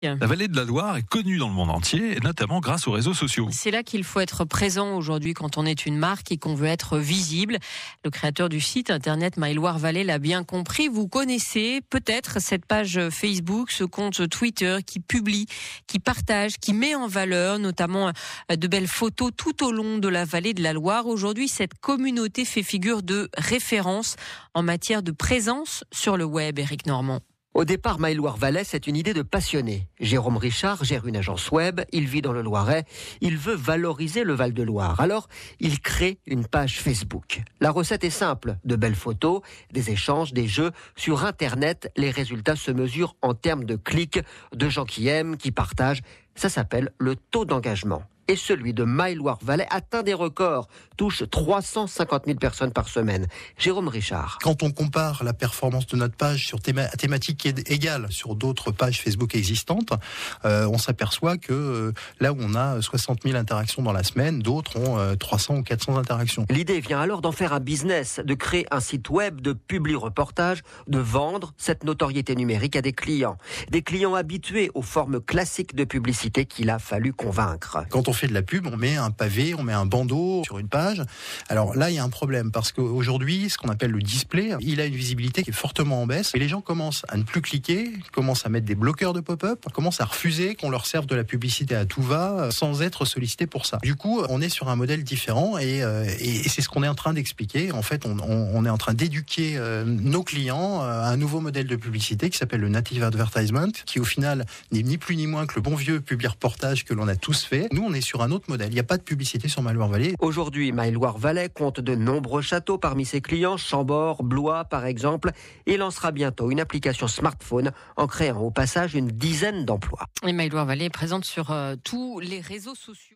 La vallée de la Loire est connue dans le monde entier, notamment grâce aux réseaux sociaux. C'est là qu'il faut être présent aujourd'hui quand on est une marque et qu'on veut être visible. Le créateur du site internet My Loire Vallée l'a bien compris. Vous connaissez peut-être cette page Facebook, ce compte Twitter qui publie, qui partage, qui met en valeur notamment de belles photos tout au long de la vallée de la Loire. Aujourd'hui, cette communauté fait figure de référence en matière de présence sur le web, Éric Normand. Au départ, My Loire Vallée, c'est une idée de passionné. Jérôme Richard gère une agence web, il vit dans le Loiret, il veut valoriser le Val-de-Loire. Alors, il crée une page Facebook. La recette est simple, de belles photos, des échanges, des jeux. Sur Internet, les résultats se mesurent en termes de clics, de gens qui aiment, qui partagent. Ça s'appelle le taux d'engagement. Et celui de My Loire Vallée atteint des records, touche 350 000 personnes par semaine. Jérôme Richard. Quand on compare la performance de notre page sur thématique égale sur d'autres pages Facebook existantes, on s'aperçoit que là où on a 60 000 interactions dans la semaine, d'autres ont 300 ou 400 interactions. L'idée vient alors d'en faire un business, de créer un site web, de publier-reportage, de vendre cette notoriété numérique à des clients. Des clients habitués aux formes classiques de publicité qu'il a fallu convaincre. Quand on fait de la pub, on met un pavé, on met un bandeau sur une page. Alors là, il y a un problème parce qu'aujourd'hui, ce qu'on appelle le display, il a une visibilité qui est fortement en baisse et les gens commencent à ne plus cliquer, commencent à mettre des bloqueurs de pop-up, commencent à refuser qu'on leur serve de la publicité à tout va sans être sollicité pour ça. Du coup, on est sur un modèle différent et c'est ce qu'on est en train d'expliquer. En fait, on est en train d'éduquer nos clients à un nouveau modèle de publicité qui s'appelle le native advertisement, qui au final n'est ni plus ni moins que le bon vieux publi-reportage que l'on a tous fait. Nous, on est sur un autre modèle. Il n'y a pas de publicité sur My Loire Vallée. Aujourd'hui, My Loire Vallée compte de nombreux châteaux parmi ses clients, Chambord, Blois par exemple, et lancera bientôt une application smartphone en créant au passage une dizaine d'emplois. Et My Loire Vallée est présente sur tous les réseaux sociaux.